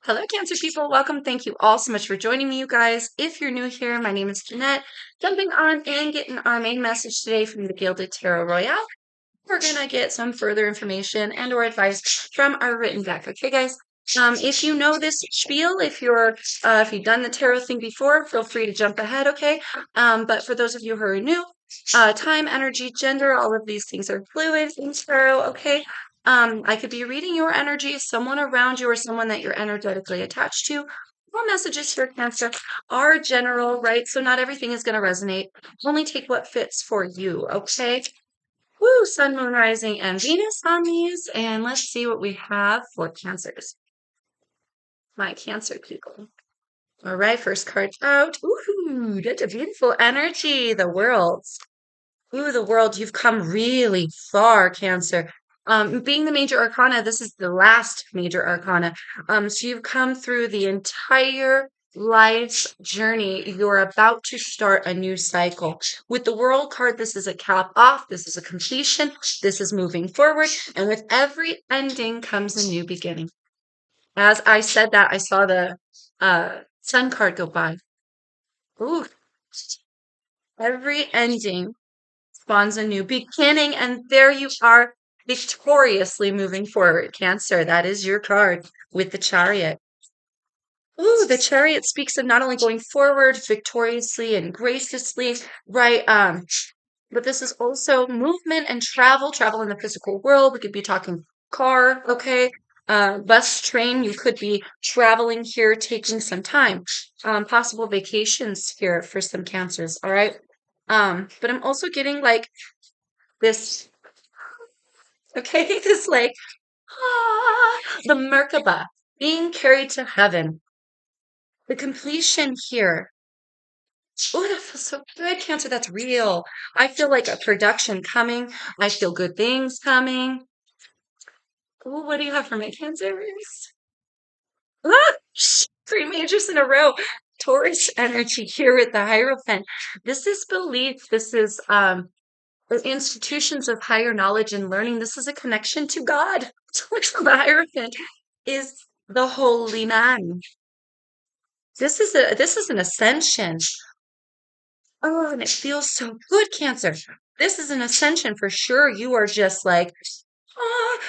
Hello, Cancer people. Welcome. Thank you all so much for joining me, you guys. If you're new here, my name is Jeanette. Jumping on and getting our main message today from the Gilded Tarot Royale. We're gonna get some further information and or advice from our written deck. Okay, guys. If you know this spiel, if you've done the tarot thing before, feel free to jump ahead. Okay. But for those of you who are new, time, energy, gender, all of these things are fluid in tarot. Okay. I could be reading your energy, someone around you, or someone that you're energetically attached to. All messages here, Cancer, are general, right? So not everything is going to resonate. Only take what fits for you. Okay. Woo, Sun, Moon, Rising, and Venus on these. And let's see what we have for Cancers. My Cancer people. All right, first card out. Ooh, that's a beautiful energy. The World. Ooh, the World. You've come really far, Cancer. Being the major arcana, this is the last major arcana. So you've come through the entire life journey. You're about to start a new cycle. With the World card, this is a cap off, this is a completion, this is moving forward, and with every ending comes a new beginning. As I said that, I saw the Sun card go by. Ooh, every ending spawns a new beginning, and there you are, victoriously moving forward. Cancer, that is your card with the Chariot. Ooh, the Chariot speaks of not only going forward victoriously and graciously, right? But this is also movement and travel in the physical world. We could be talking car, okay? Bus, train. You could be traveling here, taking some time. Possible vacations here for some Cancers, all right? But I'm also getting like this, okay, this like the Merkaba being carried to heaven. The completion here. Oh, that feels so good, Cancer. That's real. I feel like a production coming. I feel good things coming. Oh, what do you have for my Cancers? Ah, three majors in a row. Taurus energy here with the Hierophant. This is belief. This is the institutions of higher knowledge and learning. This is a connection to God. The Hierophant is the holy man. This is an ascension. Oh, and it feels so good, Cancer. This is an ascension for sure. You are just like,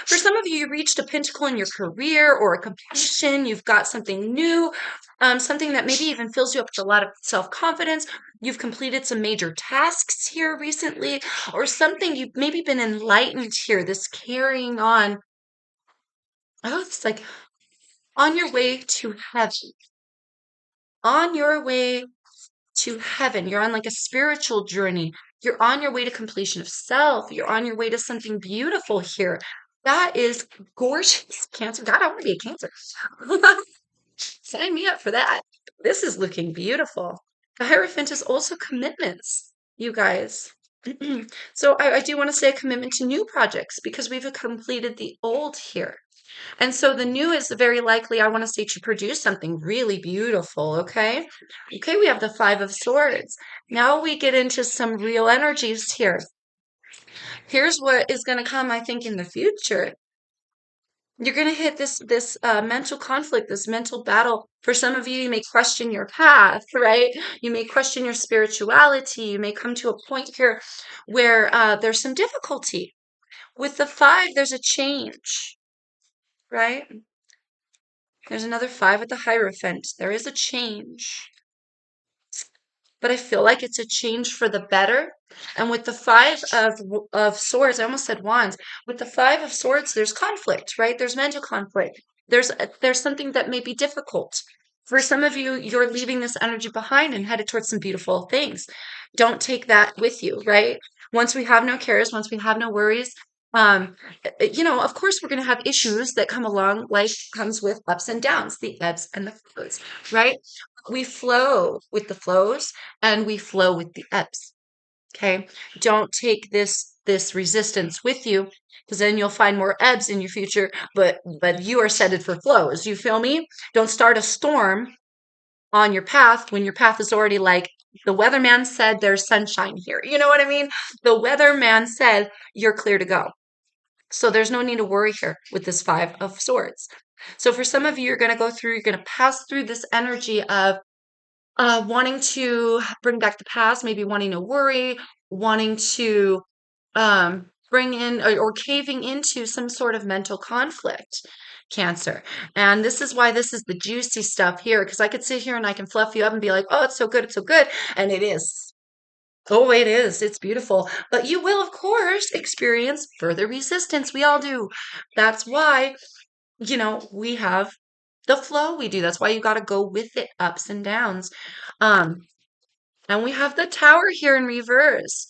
for some of you, you reached a pinnacle in your career or a completion. You've got something new, something that maybe even fills you up with a lot of self-confidence. You've completed some major tasks here recently, or something you've maybe been enlightened here, this carrying on. Oh, it's like on your way to heaven. On your way to heaven. You're on like a spiritual journey. You're on your way to completion of self. You're on your way to something beautiful here. That is gorgeous, Cancer. God, I want to be a Cancer. Sign me up for that. This is looking beautiful. The Hierophant is also commitments, you guys. So I do want to say a commitment to new projects because we've completed the old here. And so the new is very likely, I want to say, to produce something really beautiful, okay? Okay, we have the Five of Swords. Now we get into some real energies here. Here's what is going to come, I think, in the future. You're going to hit this mental conflict, this mental battle. For some of you, you may question your path, right? You may question your spirituality. You may come to a point here where there's some difficulty. With the five, there's a change, right? There's another five with the Hierophant. There is a change, but I feel like it's a change for the better. And with the five of swords, I almost said wands. With the five of swords, there's conflict, right? There's mental conflict. There's something that may be difficult. For some of you, you're leaving this energy behind and headed towards some beautiful things. Don't take that with you, right? Once we have no cares, once we have no worries, um, of course, we're going to have issues that come along. Life comes with ups and downs, the ebbs and the flows, right? We flow with the flows and we flow with the ebbs. Okay. Don't take this resistance with you because then you'll find more ebbs in your future, but you are headed for flows. You feel me? Don't start a storm on your path when your path is already like the weatherman said there's sunshine here. You know what I mean? The weatherman said you're clear to go. So there's no need to worry here with this five of swords. So for some of you, you're going to pass through this energy of wanting to bring back the past, maybe wanting to worry, wanting to bring in or caving into some sort of mental conflict, Cancer. And this is why this is the juicy stuff here, because I could sit here and I can fluff you up and be like, oh, it's so good, it's so good. And it is. Oh, it is. It's beautiful. But you will, of course, experience further resistance. We all do. That's why, we have the flow we do. That's why you got to go with it, ups and downs. Um, and we have the tower here in reverse.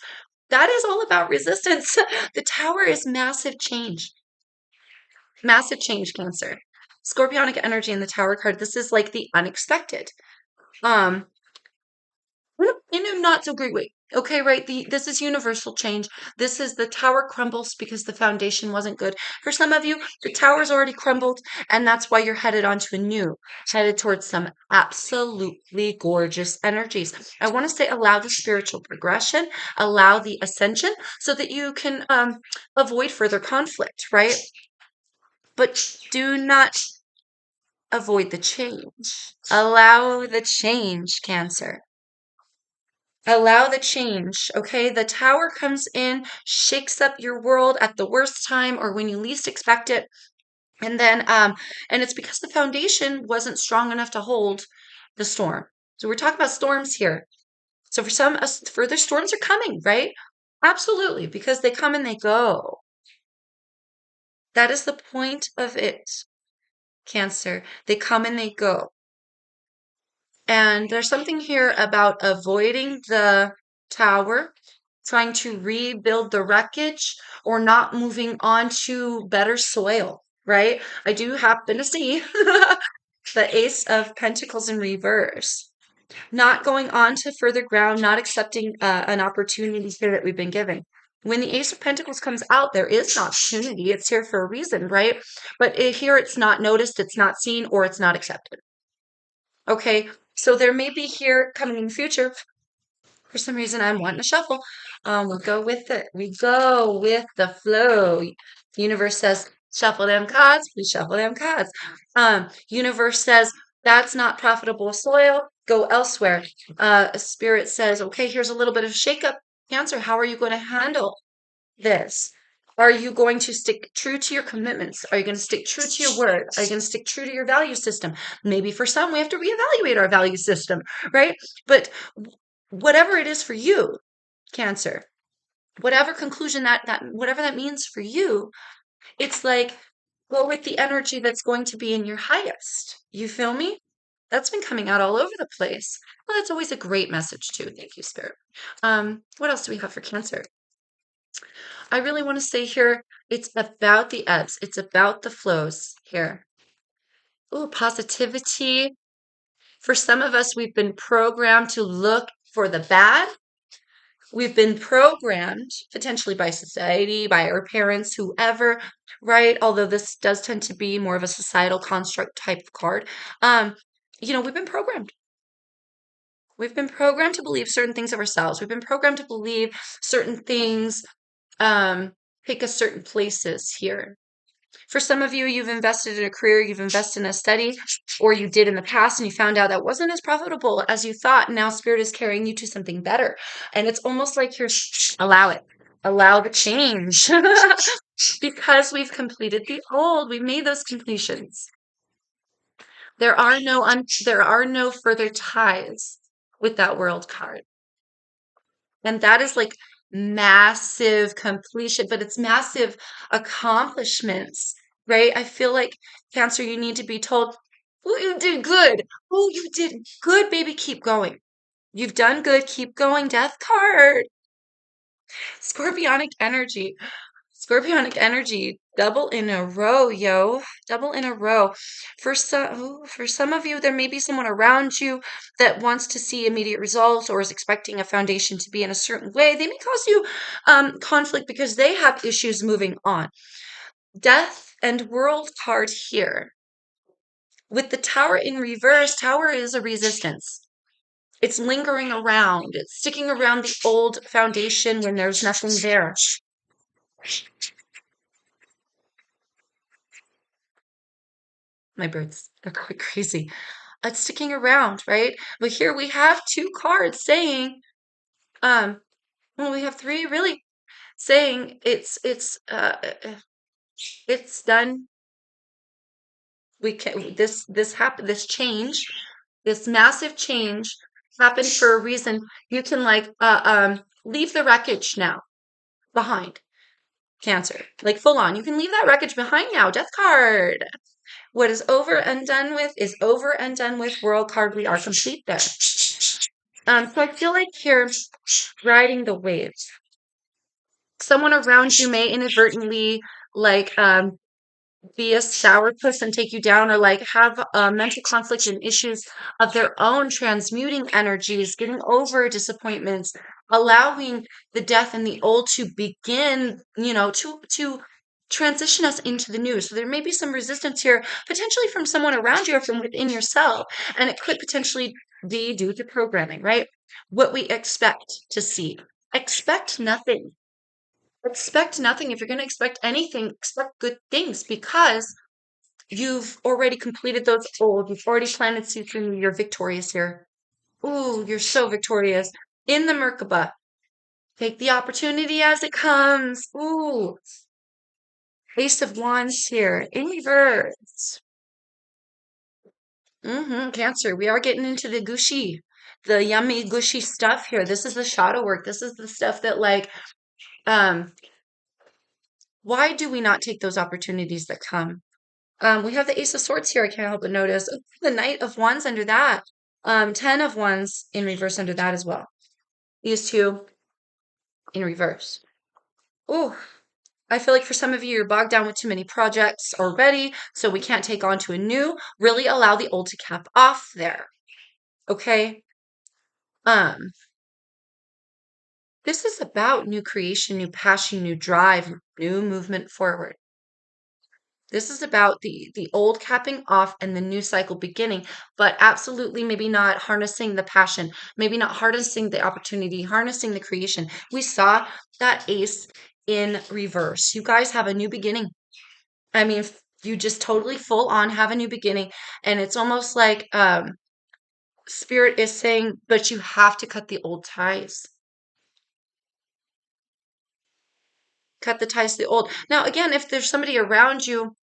That is all about resistance. The tower is massive change, Cancer. Scorpionic energy in the tower card. This is like the unexpected. Um, in a not so great way. Okay, right? This is universal change. This is the tower crumbles because the foundation wasn't good. For some of you, the tower's already crumbled, and that's why you're headed towards some absolutely gorgeous energies. I want to say allow the spiritual progression, allow the ascension, so that you can avoid further conflict, right? But do not avoid the change. Allow the change, Cancer. Allow the change, okay? The tower comes in, shakes up your world at the worst time or when you least expect it. And then, and it's because the foundation wasn't strong enough to hold the storm. So we're talking about storms here. So for some, further storms are coming, right? Absolutely, because they come and they go. That is the point of it, Cancer. They come and they go. And there's something here about avoiding the tower, trying to rebuild the wreckage, or not moving on to better soil, right? I do happen to see the Ace of Pentacles in reverse. Not going on to further ground, not accepting an opportunity here that we've been given. When the Ace of Pentacles comes out, there is an opportunity. It's here for a reason, right? But here it's not noticed, it's not seen, or it's not accepted. Okay, so there may be here coming in the future. For some reason, I'm wanting to shuffle. We'll go with it. We go with the flow. Universe says, shuffle them cards. We shuffle them cards. Universe says, that's not profitable soil. Go elsewhere. Spirit says, okay, here's a little bit of shakeup. Cancer, how are you going to handle this? Are you going to stick true to your commitments? Are you going to stick true to your word? Are you going to stick true to your value system? Maybe for some, we have to reevaluate our value system, right? But whatever it is for you, Cancer, whatever conclusion whatever that means for you, it's like go with the energy that's going to be in your highest. You feel me? That's been coming out all over the place. Well, that's always a great message too. Thank you, Spirit. What else do we have for Cancer? I really want to say here, it's about the ebbs. It's about the flows here. Ooh, positivity. For some of us, we've been programmed to look for the bad. We've been programmed, potentially by society, by our parents, whoever, right? Although this does tend to be more of a societal construct type of card. We've been programmed. We've been programmed to believe certain things of ourselves. We've been programmed to believe certain things take us certain places here. For some of you, you've invested in a career, you've invested in a study, or you did in the past and you found out that wasn't as profitable as you thought. Now Spirit is carrying you to something better. And it's almost like you're allow it. Allow the change. Because we've completed the old. We've made those completions. There are no further ties with that world card. And that is like massive completion, but it's massive accomplishments, right? I feel like, Cancer, you need to be told, oh, you did good. Oh, you did good, baby. Keep going. You've done good. Keep going. Death card. Scorpionic energy. Scorpionic energy. Double in a row, yo. Double in a row. For some of you, there may be someone around you that wants to see immediate results or is expecting a foundation to be in a certain way. They may cause you conflict because they have issues moving on. Death and World card here. With the Tower in reverse, Tower is a resistance. It's lingering around. It's sticking around the old foundation when there's nothing there. My birds are quite crazy. It's sticking around, right? But here we have two cards saying, um, well, we have three really saying it's done. We can this happened, this change, this massive change happened for a reason. You can like leave the wreckage now behind. Cancer, like full on. You can leave that wreckage behind now. Death card. What is over and done with is over and done with. World card. We are complete there. So I feel like here, riding the waves. Someone around you may inadvertently like be a sourpuss and take you down, or like have mental conflict and issues of their own, transmuting energies, getting over disappointments, allowing the death and the old to begin, to transition us into the new. So there may be some resistance here, potentially from someone around you or from within yourself, and it could potentially be due to programming, right? What we expect to see. Expect nothing. Expect nothing. If you're going to expect anything, expect good things, because you've already completed those old. You've already planted seeds and you're victorious here. Ooh, you're so victorious. In the Merkaba. Take the opportunity as it comes. Ooh, Ace of Wands here. In reverse. Cancer. We are getting into the gushy, the yummy gushy stuff here. This is the shadow work. This is the stuff that um, why do we not take those opportunities that come? We have the Ace of Swords here. I can't help but notice. Ooh, the Knight of Wands under that. 10 of Wands in reverse under that as well. These two in reverse. Ooh, I feel like for some of you, you're bogged down with too many projects already, so we can't take on to a new. Really allow the old to cap off there. Okay? Um, this is about new creation, new passion, new drive, new movement forward. This is about the old capping off and the new cycle beginning, but absolutely maybe not harnessing the passion, maybe not harnessing the opportunity, harnessing the creation. We saw that ace in reverse. You guys have a new beginning. I mean, you just totally full on have a new beginning, and it's almost like spirit is saying, but you have to cut the old ties. Cut the ties to the old. Now, again, if there's somebody around you,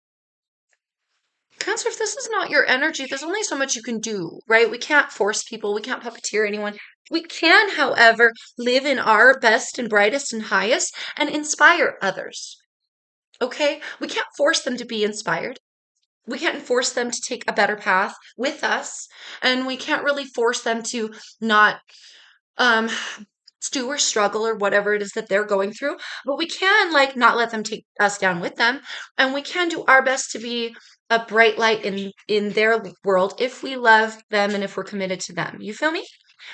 Cancer, if this is not your energy, there's only so much you can do, right? We can't force people. We can't puppeteer anyone. We can, however, live in our best and brightest and highest and inspire others. Okay? We can't force them to be inspired. We can't force them to take a better path with us. And we can't really force them to not um stew or struggle or whatever it is that they're going through, but we can like not let them take us down with them, and we can do our best to be a bright light in their world if we love them and if we're committed to them. You feel me?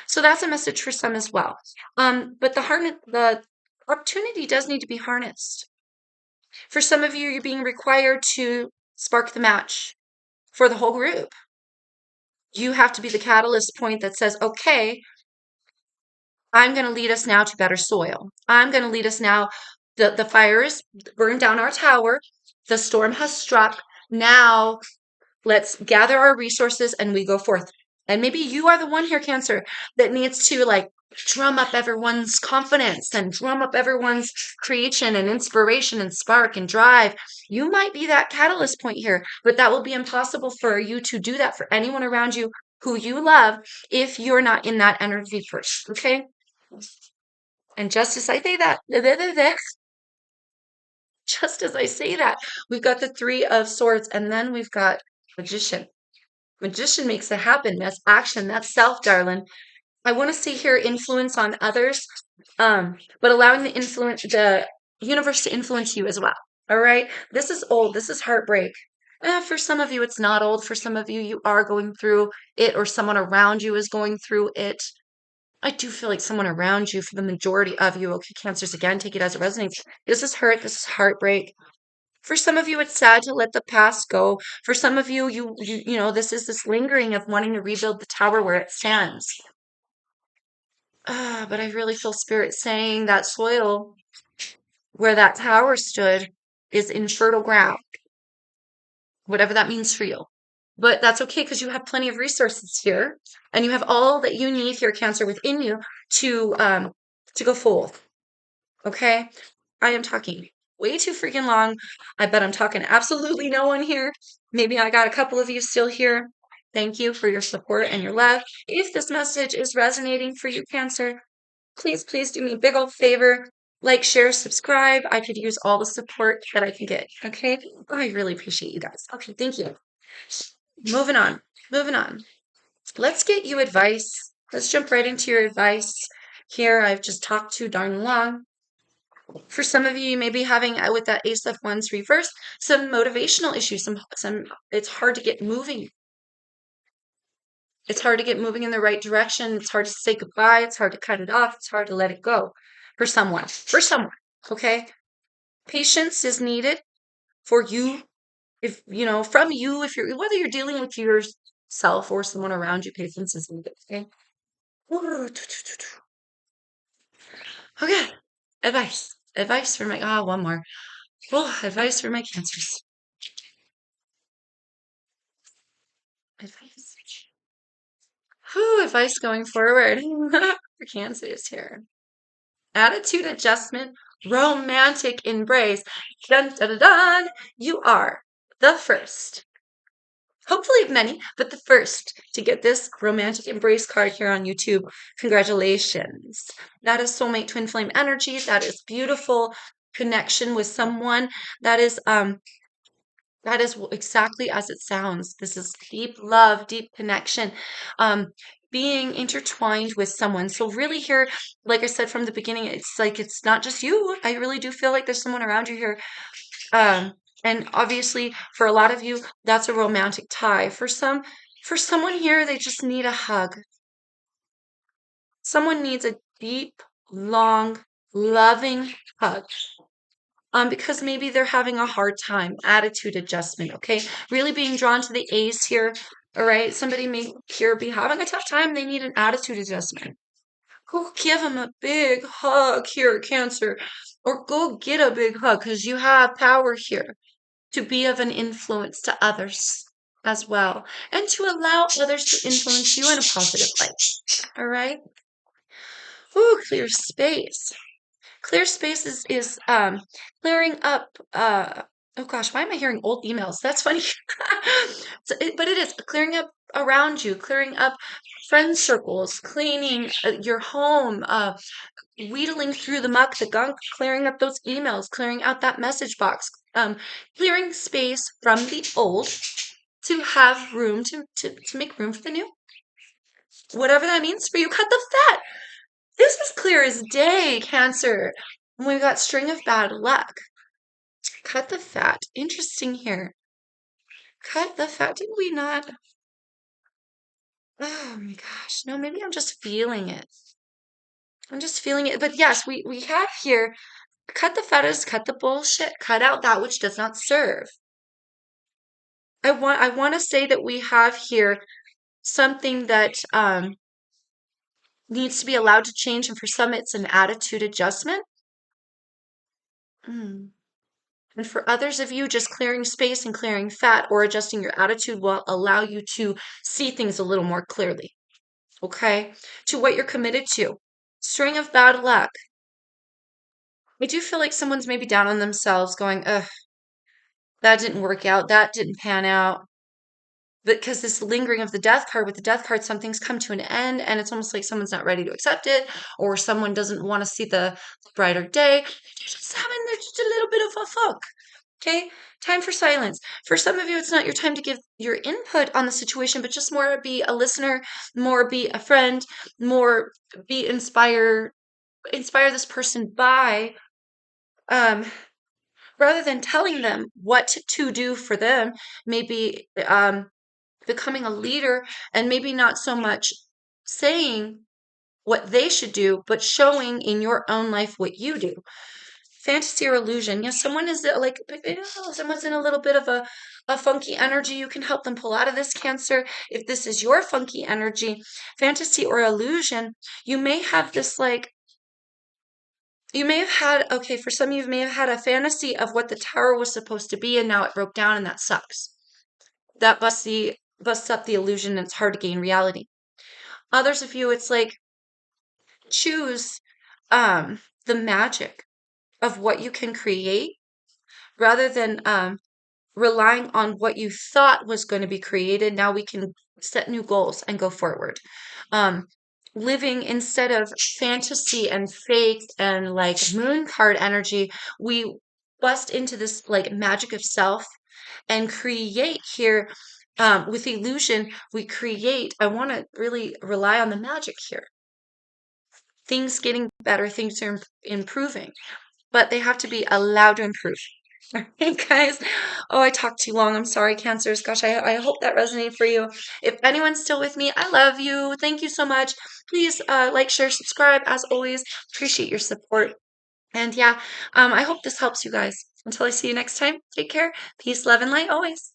So that's a message for some as well. But the opportunity does need to be harnessed. For some of you, you're being required to spark the match for the whole group. You have to be the catalyst point that says, okay, I'm going to lead us now to better soil. I'm going to lead us now. The fires burned down our tower. The storm has struck. Now let's gather our resources and we go forth. And maybe you are the one here, Cancer, that needs to like drum up everyone's confidence and drum up everyone's creation and inspiration and spark and drive. You might be that catalyst point here, but that will be impossible for you to do that for anyone around you who you love if you're not in that energy first. Okay? And just as I say that, just as I say that, we've got the Three of Swords, and then we've got Magician. Magician makes it happen. That's action. That's self, darling. I want to see here influence on others, but allowing the universe to influence you as well. All right. This is old. This is heartbreak. For some of you, it's not old. For some of you, you are going through it, or someone around you is going through it. I do feel like someone around you, for the majority of you, okay, Cancers, again, take it as it resonates. This is hurt. This is heartbreak. For some of you, it's sad to let the past go. For some of you, this is this lingering of wanting to rebuild the tower where it stands. But I really feel spirit saying that soil where that tower stood is infertile ground, whatever that means for you. But that's okay because you have plenty of resources here, and you have all that you need here, Cancer, within you to go forth. Okay? I am talking way too freaking long. I bet I'm talking absolutely no one here. Maybe I got a couple of you still here. Thank you for your support and your love. If this message is resonating for you, Cancer, please, please do me a big old favor. Like, share, subscribe. I could use all the support that I can get. Okay? Oh, I really appreciate you guys. Okay, thank you. Moving on. Moving on. Let's get you advice. Let's jump right into your advice. Here, I've just talked too darn long. For some of you, you may be having with that Ace of Wands reverse some motivational issues. Some. It's hard to get moving. It's hard to get moving in the right direction. It's hard to say goodbye. It's hard to cut it off. It's hard to let it go. For someone. For someone. Okay. Patience is needed for you. If you know from you, if you're whether you're dealing with yourself or someone around you, patience is needed. Okay. Okay. Advice. Advice for my one more. Oh, advice for my cancers. Advice. Whew, advice going forward for cancers here. Attitude adjustment, romantic embrace. Dun dun dun dun. You are the first. Hopefully of many, but the first to get this romantic embrace card here on YouTube. Congratulations. That is soulmate twin flame energy. That is beautiful connection with someone. That is exactly as it sounds. This is deep love, deep connection, being intertwined with someone. So really here, like I said from the beginning, it's like it's not just you. I really do feel like there's someone around you here. Um, and obviously for a lot of you, that's a romantic tie. For someone here, they just need a hug. Someone needs a deep, long, loving hug. Because maybe they're having a hard time, attitude adjustment, okay? Really being drawn to the A's here, all right? Somebody may here be having a tough time. They need an attitude adjustment. Go give them a big hug here, Cancer, or go get a big hug because you have power here to be of an influence to others as well and to allow others to influence you in a positive light, all right? Ooh, clear space. Clear space is clearing up oh gosh, why am I hearing old emails? That's funny. But it is clearing up around you, clearing up friend circles, cleaning your home, wheedling through the muck, the gunk, clearing up those emails, clearing out that message box, clearing space from the old to have room to make room for the new. Whatever that means for you, cut the fat. This is clear as day, Cancer. And we've got string of bad luck. Cut the fat. Interesting here. Cut the fat. Did we not? Oh my gosh. No, maybe I'm just feeling it. I'm just feeling it. But yes, we have here cut the fat is cut the bullshit. Cut out that which does not serve. I want to say that we have here something that needs to be allowed to change, and for some it's an attitude adjustment. Mm. And for others of you, just clearing space and clearing fat or adjusting your attitude will allow you to see things a little more clearly, okay? To what you're committed to. String of bad luck. I do feel like someone's maybe down on themselves going, ugh, that didn't work out. That didn't pan out. Because this lingering of the death card, with the death card, something's come to an end and it's almost like someone's not ready to accept it or someone doesn't want to see the brighter day. They're just a little bit of a funk. Okay, time for silence. For some of you, it's not your time to give your input on the situation, but just more be a listener, more be a friend, more be inspire this person by, um, rather than telling them what to do for them, maybe becoming a leader and maybe not so much saying what they should do, but showing in your own life what you do. Fantasy or illusion. Yes, someone is like, someone's in a little bit of a funky energy. You can help them pull out of this, Cancer. If this is your funky energy, fantasy or illusion, you may have this like, you may have had, okay, for some of you may have had a fantasy of what the tower was supposed to be and now it broke down and that sucks. That must be busts up the illusion and it's hard to gain reality. Others of you, it's like choose the magic of what you can create rather than relying on what you thought was going to be created. Now we can set new goals and go forward. Um, Living instead of fantasy and fake and like moon card energy, we bust into this like magic of self and create here. With illusion, we create. I want to really rely on the magic here. Things getting better, things are improving, but they have to be allowed to improve. All right, guys. Oh, I talked too long. I'm sorry, Cancers. Gosh, I hope that resonated for you. If anyone's still with me, I love you. Thank you so much. Please like, share, subscribe. As always, appreciate your support. And yeah, I hope this helps you guys. Until I see you next time, take care. Peace, love, and light always.